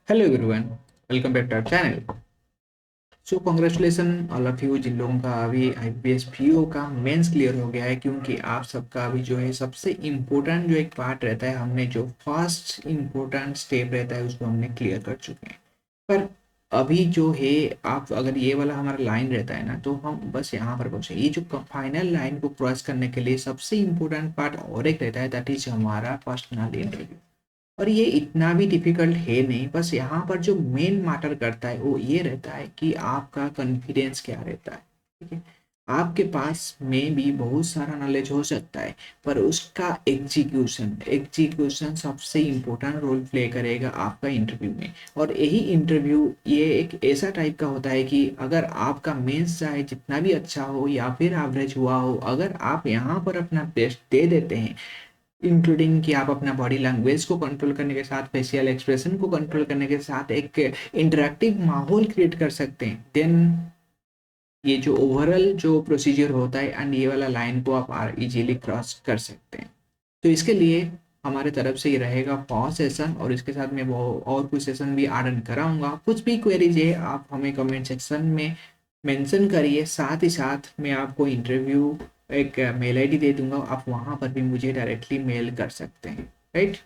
Hello everyone, welcome back to our channel. So congratulation all of you जिन लोगों का अभी आईपीएस पीओ का मेंस क्लियर हो गया है, क्योंकि आप सबका अभी जो है सबसे इम्पोर्टेंट जो एक पार्ट रहता है, हमने जो फर्स्ट इम्पोर्टेंट स्टेप रहता है उसको हमने क्लियर कर चुके हैं। पर अभी जो है, आप अगर ये वाला हमारा लाइन रहता है ना, तो हम बस यहाँ पर पहुंचे। ये जो फाइनल लाइन को क्रॉस करने के लिए सबसे इम्पोर्टेंट पार्ट और एक रहता है, दैट इज हमारा पर्सनल इंटरव्यू। और ये इतना भी डिफिकल्ट है नहीं, बस यहाँ पर जो मेन मैटर करता है वो ये रहता है कि आपका कॉन्फिडेंस क्या रहता है। ठीक है, आपके पास में भी बहुत सारा नॉलेज हो सकता है, पर उसका एग्जीक्यूशन एग्जीक्यूशन सबसे इम्पोर्टेंट रोल प्ले करेगा आपका इंटरव्यू में। और यही इंटरव्यू ये एक ऐसा टाइप का होता है कि अगर आपका मेंस चाहे जितना भी अच्छा हो या फिर एवरेज हुआ हो, अगर आप यहाँ पर अपना बेस्ट दे देते हैं, इंक्लूडिंग कि आप अपना बॉडी लैंग्वेज को कंट्रोल करने के साथ फेशियल एक्सप्रेशन को कंट्रोल करने के साथ एक इंटरैक्टिव माहौल क्रिएट कर सकते हैं, देन ये जो ओवरऑल जो प्रोसीजर होता है एंड ये वाला लाइन को आप इजीली क्रॉस कर सकते हैं। तो इसके लिए हमारे तरफ से ये रहेगा फर्स्ट सेशन, और इसके साथ में वो और कुछ सेशन भी ऐड कराऊंगा। कुछ भी क्वेरीज है आप हमें कमेंट सेक्शन में मेंशन करिए, साथ ही साथ मैं आपको इंटरव्यू एक मेल आईडी दे दूंगा, आप वहां पर भी मुझे डायरेक्टली मेल कर सकते हैं। राइट।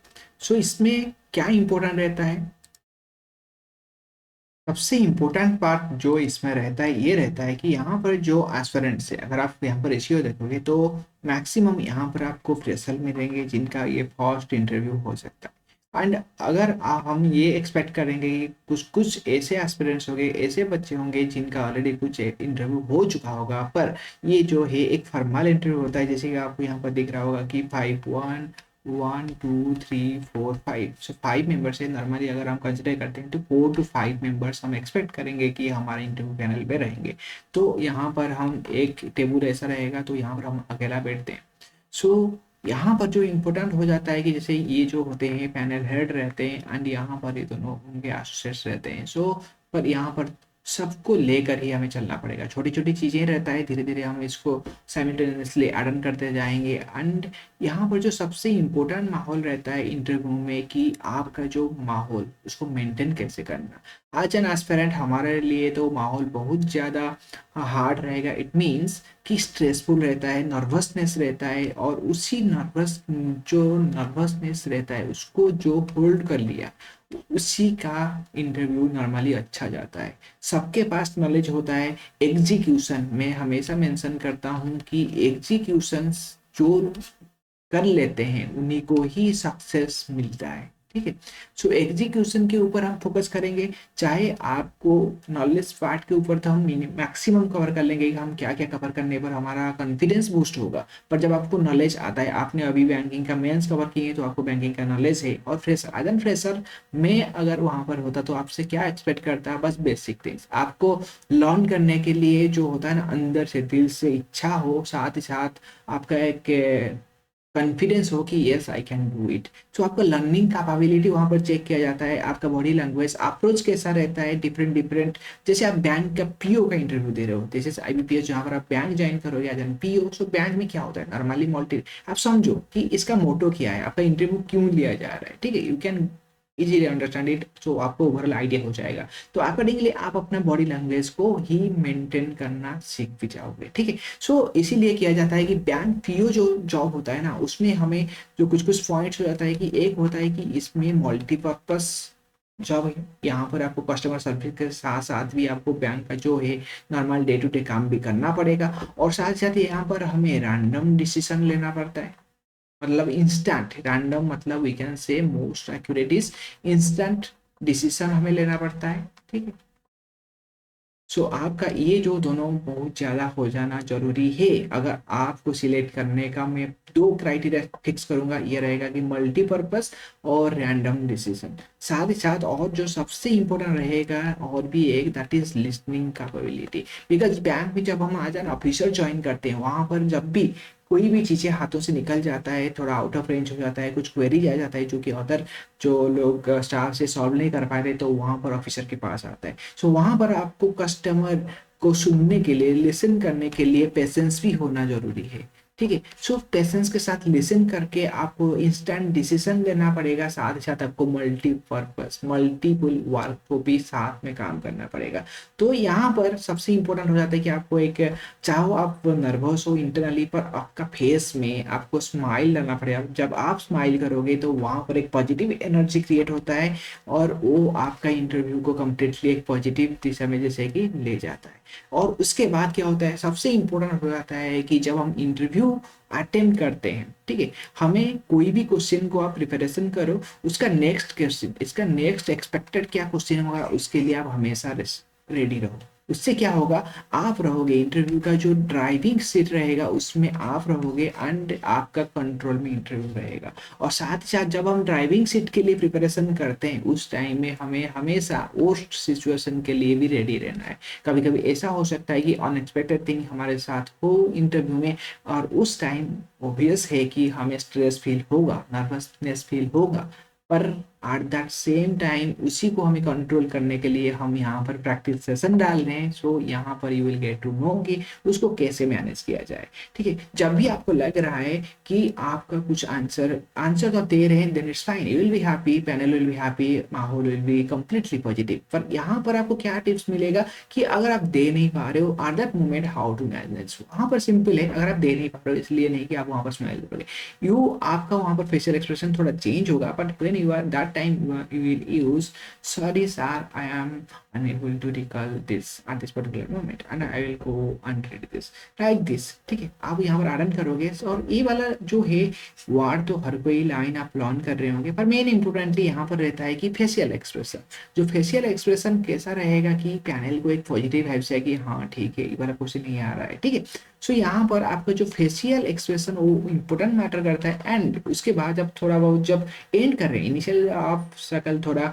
सो इसमें क्या इंपॉर्टेंट रहता है, सबसे इम्पोर्टेंट पार्ट जो इसमें रहता है ये रहता है कि यहाँ पर जो एस्पिरेंट्स है, अगर आप यहाँ पर रेशियो देखोगे तो मैक्सिमम यहाँ पर आपको फ्रेशर मिलेंगे जिनका ये फर्स्ट इंटरव्यू हो सकता है। एंड अगर हम ये एक्सपेक्ट करेंगे कि कुछ कुछ ऐसे एस्पिरेंट्स होंगे, ऐसे बच्चे होंगे जिनका ऑलरेडी कुछ इंटरव्यू हो चुका होगा, पर ये जो है एक फॉर्मल इंटरव्यू होता है, जैसे कि आपको यहाँ पर दिख रहा होगा कि 1 2 3 4 5, सो 5 मेंबर्स है। नॉर्मली अगर हम कंसिडर करते हैं तो 4 to 5 मेंबर्स हम एक्सपेक्ट करेंगे कि हमारे इंटरव्यू पैनल पे रहेंगे। तो यहाँ पर हम एक टेबल ऐसा रहेगा, तो यहाँ पर हम अकेला बैठते हैं। सो यहाँ पर जो इम्पोर्टेंट हो जाता है कि जैसे ये जो होते हैं पैनल हेड रहते हैं एंड यहाँ पर ये दोनों उनके एसोसिएट्स रहते हैं। सो पर यहाँ पर सबको लेकर ही हमें चलना पड़ेगा, छोटी छोटी चीज़ें रहता है, धीरे धीरे हम इसको साइमल्टेनियसली ऐड करते जाएंगे। एंड यहाँ पर जो सबसे इम्पोर्टेंट माहौल रहता है इंटरव्यू में कि आपका जो माहौल उसको मेंटेन कैसे करना। आज एन एस्पिरेंट हमारे लिए तो माहौल बहुत ज़्यादा हार्ड रहेगा। इट मीन्स कि स्ट्रेसफुल रहता है, नर्वसनेस रहता है, और उसी नर्वसनेस रहता है उसको जो होल्ड कर लिया, उसी का इंटरव्यू नॉर्मली अच्छा जाता है। सबके पास नॉलेज होता है, एग्जीक्यूशन में हमेशा मेंशन करता हूँ कि एग्जीक्यूशन जो कर लेते हैं उन्हीं को ही सक्सेस मिलता है। ठीक है। सो एग्जीक्यूशन के ऊपर हम फोकस करेंगे। चाहे आपको नॉलेज पार्ट के ऊपर तो हम मैक्सिमम कवर कर लेंगे कि हम क्या क्या कवर करने पर हमारा कॉन्फिडेंस बूस्ट होगा। पर जब आपको नॉलेज आता है, आपने अभी बैंकिंग का मेंस कवर किए तो आपको बैंकिंग का नॉलेज है, और फ्रेशर एज एन फ्रेशर में अगर वहां पर होता तो आपसे क्या एक्सपेक्ट करता है, बस बेसिक थिंग्स आपको लर्न करने के लिए जो होता है ना, अंदर से दिल से इच्छा हो, साथ ही साथ आपका एक कॉन्फिडेंस हो कि yes I can do it. तो आपका लर्निंग कैपेबिलिटी वहां पर चेक किया जाता है, आपका बॉडी लैंग्वेज अप्रोच कैसा रहता है, डिफरेंट डिफरेंट। जैसे आप बैंक का पीओ का इंटरव्यू दे रहे हो, जैसे आईबीपीएस जहां पर आप बैंक ज्वाइन करोगे as an PO, so bank में क्या होता है नॉर्मली मल्टी, आप समझो कि इसका मोटो क्या है, आपका इंटरव्यू क्यों लिया जा रहा है। ठीक है, you can easily understand it, so आपको ओवरऑल आइडिया हो जाएगा। तो अकॉर्डिंगली आप अपना बॉडी लैंग्वेज को ही मेंटेन करना सीख भी जाओगे। ठीक है। सो इसीलिए किया जाता है कि बैंक पीओ जो जॉब होता है ना, उसमें हमें जो कुछ कुछ पॉइंट्स हो जाता है कि एक होता है कि इसमें मल्टीपर्पस जॉब है। यहाँ पर आपको कस्टमर सर्विस के साथ साथ भी आपको बैंक का जो है नॉर्मल डे टू डे काम भी करना पड़ेगा, और साथ साथ यहाँ पर हमें रैंडम डिसीजन लेना पड़ता है। मतलब इंस्टेंट रैंडम, मतलब we can say most accurate is instant decision हमें लेना पड़ता है। ठीक है। सो आपका ये जो दोनों बहुत ज़्यादा हो जाना जरूरी है। अगर आपको सिलेक्ट करने का मैं दो क्राइटेरिया फिक्स करूंगा, ये रहेगा कि मल्टीपर्पस और रैंडम डिसीजन। साथ ही साथ और जो सबसे इम्पोर्टेंट रहेगा और भी एक, that is listening capability. Because bank में जब हम आज एन ऑफिसर ज्वाइन करते हैं, वहां पर जब भी कोई भी चीज़ें हाथों से निकल जाता है, थोड़ा आउट ऑफ रेंज हो जाता है, कुछ क्वेरी आ जाता है जो कि अदर जो लोग स्टाफ से सॉल्व नहीं कर पा रहे, तो वहां पर ऑफिसर के पास आता है। सो वहां पर आपको कस्टमर को सुनने के लिए, लिसन करने के लिए पेशेंस भी होना जरूरी है। ठीक है। सो पेशेंस के साथ लिसन करके आपको इंस्टेंट डिसीजन लेना पड़ेगा, साथ ही साथ आपको मल्टीपर्पस मल्टीपल वर्क को भी साथ में काम करना पड़ेगा। तो यहाँ पर सबसे इम्पोर्टेंट हो जाता है कि आपको एक, चाहो आप नर्वस हो इंटरनली, पर आपका फेस में आपको स्माइल लाना पड़ेगा। जब आप स्माइल करोगे तो वहाँ पर एक पॉजिटिव एनर्जी क्रिएट होता है और वो आपका इंटरव्यू को कम्प्लीटली एक पॉजिटिव दिशा में जैसे कि ले जाता है। और उसके बाद क्या होता है, सबसे इम्पोर्टेंट हो जाता है कि जब हम इंटरव्यू अटेम्प्ट करते हैं, ठीक है, हमें कोई भी क्वेश्चन को आप प्रिपरेशन करो, उसका नेक्स्ट क्वेश्चन, इसका नेक्स्ट एक्सपेक्टेड क्या क्वेश्चन होगा, उसके लिए आप हमेशा रेडी रहो। उससे क्या होगा, आप रहोगे इंटरव्यू का जो ड्राइविंग सीट रहेगा उसमें आप रहोगे एंड आपका कंट्रोल में इंटरव्यू रहेगा। और साथ ही साथ जब हम ड्राइविंग सीट के लिए प्रिपरेशन करते हैं उस टाइम में हमें हमेशा वर्स्ट सिचुएशन के लिए भी रेडी रहना है। कभी कभी ऐसा हो सकता है कि अनएक्सपेक्टेड थिंग हमारे साथ हो इंटरव्यू में, और उस टाइम ऑब्वियस है कि हमें स्ट्रेस फील होगा, नर्वसनेस फील होगा, पर एट दैट सेम टाइम उसी को हमें कंट्रोल करने के लिए हम यहाँ पर प्रैक्टिस सेशन डाल रहे हैं। सो यहाँ पर you will get to know कि उसको कैसे मैनेज किया जाए। ठीक है, जब भी आपको लग रहा है कि आपका कुछ आंसर आंसर तो दे रहे हैं, then it's fine, you will be happy, panel will be happy, माहौल विल बी कंप्लीटली पॉजिटिव। पर यहाँ पर आपको क्या टिप्स मिलेगा कि अगर आप दे नहीं पा रहे हो at that moment how to manage. वहाँ पर सिंपल है, अगर आप दे नहीं पा रहे हो इसलिए नहीं कि आप वहाँ पर स्माइल करोगे, आपका वहाँ पर फेशियल एक्सप्रेशन थोड़ा चेंज होगा, but when you are that time you will use sorry sir I am unable to recall this at this particular moment and I will go and read this like this। ठीक है, आप यहाँ पर आरन करोगे। और ये वाला जो है वर्ड तो हर कोई लाइन आप लर्न कर रहे होंगे, पर मेन इंपोर्टेंटली यहाँ पर रहता है कि फेशियल एक्सप्रेशन, जो फेशियल एक्सप्रेशन कैसा रहेगा कि पैनल को एक पॉजिटिव वाइब से कि हाँ ठीक है ये वाला क्वेश्चन नहीं आ रहा है। ठीक है, सो यहाँ पर आपका जो फेशियल एक्सप्रेशन वो इम्पोर्टेंट मैटर करता है। एंड उसके बाद जब थोड़ा बहुत जब एंड कर रहे हैं, इनिशियल आप शकल थोड़ा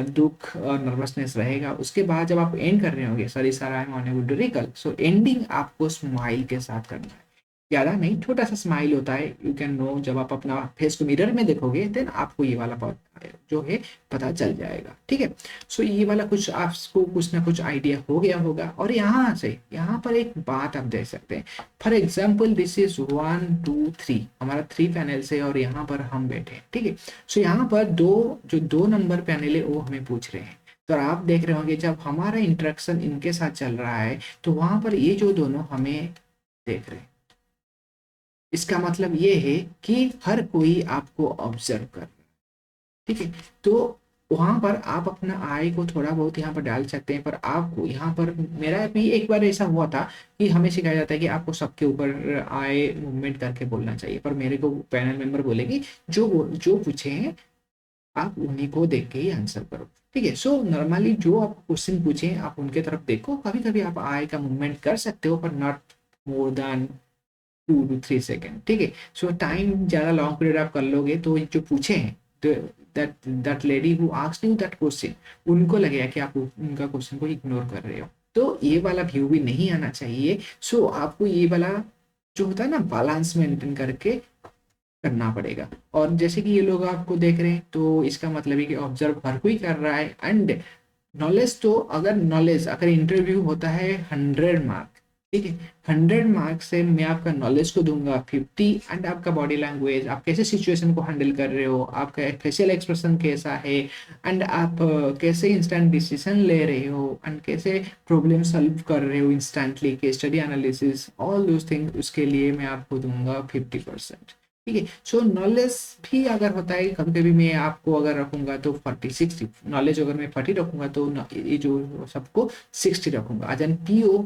दुख और नर्वसनेस रहेगा, उसके बाद जब आप एंड कर रहे होंगे sorry sir I am unable to recall, so ending आपको स्माइल के साथ करना है। ज़्यादा नहीं, छोटा सा स्माइल होता है, यू कैन नो, जब आप अपना फेस को मिरर में देखोगे देन आपको ये वाला जो है पता चल जाएगा। ठीक है, सो ये वाला कुछ आपको कुछ ना कुछ आइडिया हो गया होगा। और यहाँ से यहाँ पर एक बात आप देख सकते हैं, फॉर एग्जाम्पल दिस इज 1 2 3, हमारा 3 पैनल से और यहाँ पर हम बैठे हैं। ठीक है, सो यहाँ पर दो नंबर पैनल है वो हमें पूछ रहे हैं। तो आप देख रहे होंगे जब हमारा इंटरेक्शन इनके साथ चल रहा है तो वहां पर ये जो दोनों हमें देख रहे हैं, इसका मतलब ये है कि हर कोई आपको ऑब्जर्व कर रहा है। ठीक है, तो वहां पर आप अपना आई को थोड़ा बहुत यहाँ पर डाल सकते हैं, पर आपको यहाँ पर, मेरा भी एक बार ऐसा हुआ था कि हमें सिखाया जाता है कि आपको सबके ऊपर आई मूवमेंट करके बोलना चाहिए, पर मेरे को पैनल मेंबर बोले कि जो पूछे हैं आप उन्हीं को देख के ही आंसर करो। ठीक है, सो नॉर्मली जो आप क्वेश्चन पूछे आप उनके तरफ देखो, कभी कभी आप आई का मूवमेंट कर सकते हो पर not more than 2 to 3 second. ठीक है, सो टाइम ज़्यादा लॉन्ग पीरियड आप कर लोगे तो जो पूछे हैं that lady who asked you that question, उनको लगेगा कि आप उनका क्वेश्चन को इग्नोर कर रहे हो, तो ये वाला व्यू भी नहीं आना चाहिए। सो आपको ये वाला जो होता है ना बैलेंस मेंटेन करके करना पड़ेगा। और जैसे कि ये लोग आपको देख रहे हैं तो इसका मतलब है कि ऑब्जर्व हर कोई कर रहा है। एंड नॉलेज तो अगर इंटरव्यू होता है 100 मार्क, ठीक है, 100 मार्क्स से मैं आपका नॉलेज को दूंगा 50, एंड आपका बॉडी लैंग्वेज, आप कैसे सिचुएशन को हैंडल कर रहे हो, आपका फेशियल एक्सप्रेशन कैसा है, एंड आप कैसे इंस्टेंट डिसीजन ले रहे हो, एंड कैसे प्रॉब्लम सॉल्व कर रहे हो इंस्टेंटली, के study analysis, all those things, उसके लिए मैं आपको दूंगा 50%। ठीक है, सो नॉलेज भी अगर होता है कभी कभी मैं आपको अगर रखूंगा तो 40-60, नॉलेज अगर मैं 40 रखूंगा तो ये जो सबको 60 रखूंगा। अजन पीओ,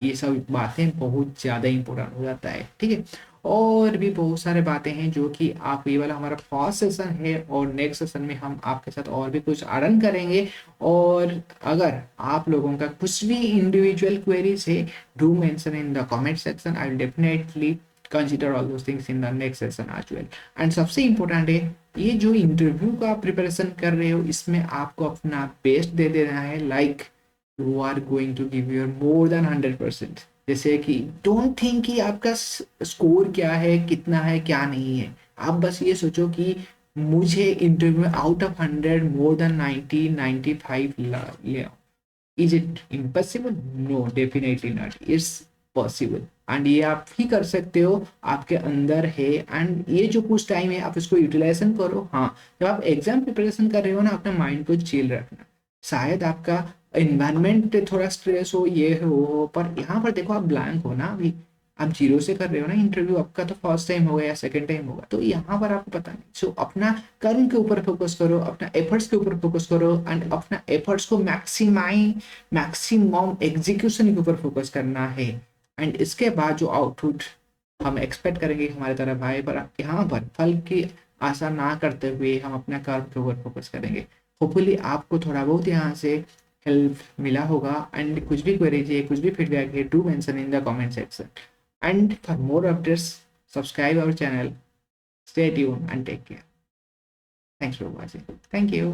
ये सब बातें बहुत ज़्यादा इंपॉर्टेंट हो जाता है। ठीक है, और भी बहुत सारे बातें हैं जो कि आप, ये वाला हमारा फर्स्ट सेशन है और नेक्स्ट सेशन में हम आपके साथ और भी कुछ आरन करेंगे। और अगर आप लोगों का कुछ भी इंडिविजुअल क्वेरीज है, do mention in the comment section, I will definitely consider all those things in the next session as well. And सबसे इम्पोर्टेंट है, ये जो इंटरव्यू का आप प्रिपरेशन कर रहे हो इसमें आपको अपना बेस्ट दे देना है, like you are going to give your more than 100%। जैसे कि डोंट थिंक कि आपका स्कोर क्या है, कितना है, क्या नहीं है, आप बस ये सोचो कि मुझे इंटरव्यू में आउट ऑफ 100 मोर देन 90-95 ले आओ। Is it impossible? No, definitely not. It's possible. And ये आप ही कर सकते हो, आपके अंदर है। एंड ये जो कुछ टाइम है आप इसको यूटिलाइजेशन करो। हाँ, जब आप एग्जाम प्रिपरेशन कर रहे हो ना, अपने माइंड को चिल रखना। शायद आपका इन्वायरमेंट थोड़ा स्ट्रेस हो, ये हो, पर यहाँ पर देखो आप ब्लैंक हो ना अभी, आप जीरो से कर रहे हो ना इंटरव्यू, आपका तो फर्स्ट टाइम होगा या सेकंड टाइम होगा, तो यहाँ पर आपको पता नहीं। सो अपना कर्म के ऊपर फोकस करो, अपना एफर्ट्स के ऊपर फोकस करो, एंड अपना एफर्ट्स को मैक्सिमम एग्जीक्यूशन के ऊपर फोकस करना है। एंड इसके बाद जो आउटपुट हम एक्सपेक्ट करेंगे हमारे तरफ आए, पर यहाँ पर फल की आशा ना करते हुए हम अपना कर्म के ऊपर फोकस करेंगे। होपफुली आपको थोड़ा बहुत यहाँ से हेल्प मिला होगा। एंड कुछ भी क्वेरीज है, कुछ भी फीडबैक है, do mention in the comment section. And for more updates, subscribe our channel. Stay tuned and take care. Thanks for watching. Thank you.